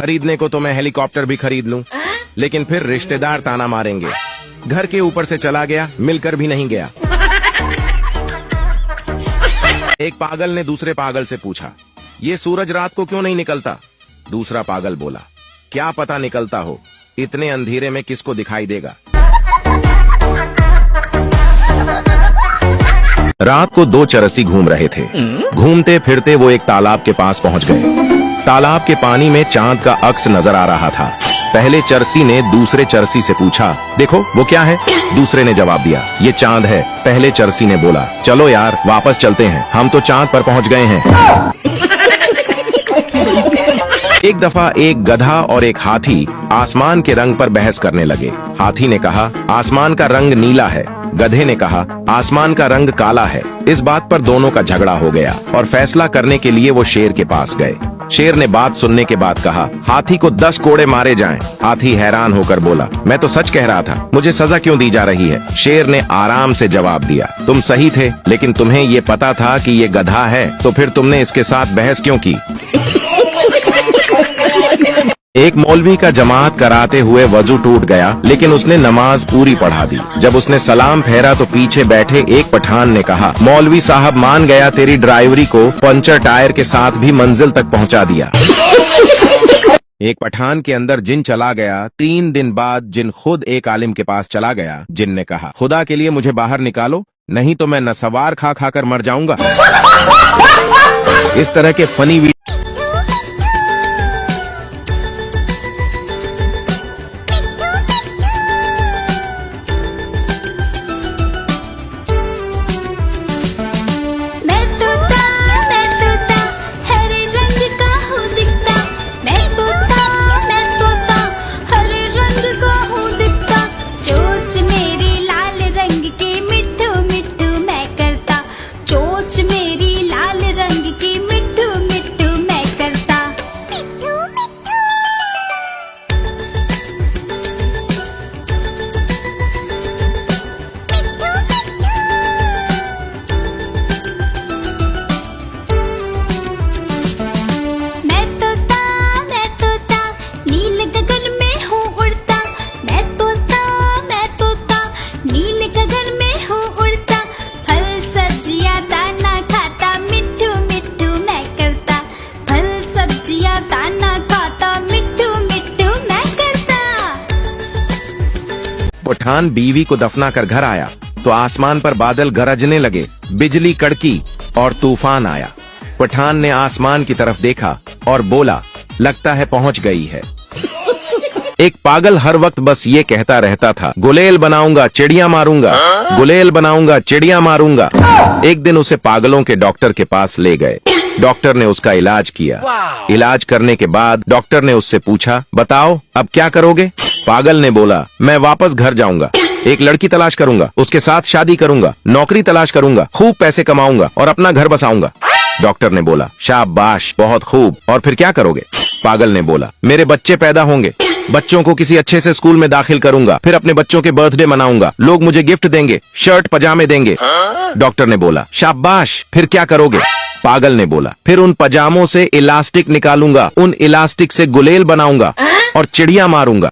खरीदने को तो मैं हेलीकॉप्टर भी खरीद लूं, लेकिन फिर रिश्तेदार ताना मारेंगे। घर के ऊपर से चला गया, मिलकर भी नहीं गया। एक पागल ने दूसरे पागल से पूछा, ये सूरज रात को क्यों नहीं निकलता? दूसरा पागल बोला, क्या पता निकलता हो, इतने अंधेरे में किसको दिखाई देगा। रात को दो चरसी घूम रहे थे। घूमते फिरते वो एक तालाब के पास पहुंच गए। तालाब के पानी में चांद का अक्स नजर आ रहा था। पहले चरसी ने दूसरे चरसी से पूछा, देखो वो क्या है? दूसरे ने जवाब दिया, ये चांद है। पहले चरसी ने बोला, चलो यार वापस चलते हैं, हम तो चांद पर पहुंच गए हैं। एक दफा एक गधा और एक हाथी आसमान के रंग पर बहस करने लगे। हाथी ने कहा, आसमान का रंग नीला है। गधे ने कहा, आसमान का रंग काला है। इस बात पर दोनों का झगड़ा हो गया और फैसला करने के लिए वो शेर के पास गए। शेर ने बात सुनने के बाद कहा, हाथी को 10 कोड़े मारे जाएं। हाथी हैरान होकर बोला, मैं तो सच कह रहा था, मुझे सजा क्यों दी जा रही है? शेर ने आराम से जवाब दिया, तुम सही थे, लेकिन तुम्हें ये पता था कि ये गधा है, तो फिर तुमने इसके साथ बहस क्यों की? एक मौलवी का जमात कराते हुए वजू टूट गया, लेकिन उसने नमाज पूरी पढ़ा दी। जब उसने सलाम फेरा तो पीछे बैठे एक पठान ने कहा, मौलवी साहब मान गया तेरी ड्राइवरी को पंचर टायर के साथ भी मंजिल तक पहुंचा दिया। एक पठान के अंदर जिन चला गया। 3 दिन बाद जिन खुद एक आलिम के पास चला गया। जिन ने कहा, खुदा के लिए मुझे बाहर निकालो, नहीं तो मैं नसवार खा खा कर मर जाऊंगा। इस तरह के फनी पठान बीवी को दफना कर घर आया तो आसमान पर बादल गरजने लगे, बिजली कड़की और तूफान आया। पठान ने आसमान की तरफ देखा और बोला, लगता है पहुंच गई है। एक पागल हर वक्त बस ये कहता रहता था, गुलेल बनाऊंगा चिड़िया मारूंगा, गुलेल बनाऊंगा चिड़िया मारूंगा। एक दिन उसे पागलों के डॉक्टर के पास ले गए। डॉक्टर ने उसका इलाज किया। इलाज करने के बाद डॉक्टर ने उससे पूछा, बताओ अब क्या करोगे? पागल ने बोला, मैं वापस घर जाऊंगा, एक लड़की तलाश करूंगा, उसके साथ शादी करूंगा, नौकरी तलाश करूंगा, खूब पैसे कमाऊंगा और अपना घर बसाऊंगा। डॉक्टर ने बोला, शाबाश, बहुत खूब, और फिर क्या करोगे? पागल ने बोला, मेरे बच्चे पैदा होंगे, बच्चों को किसी अच्छे से स्कूल में दाखिल करूंगा, फिर अपने बच्चों के बर्थडे मनाऊंगा, लोग मुझे गिफ्ट देंगे, शर्ट पजामे देंगे। डॉक्टर ने बोला, शाबाश, फिर क्या करोगे? पागल ने बोला, फिर उन पजामों से इलास्टिक निकालूंगा, उन इलास्टिक से गुलेल बनाऊंगा और चिड़िया मारूंगा।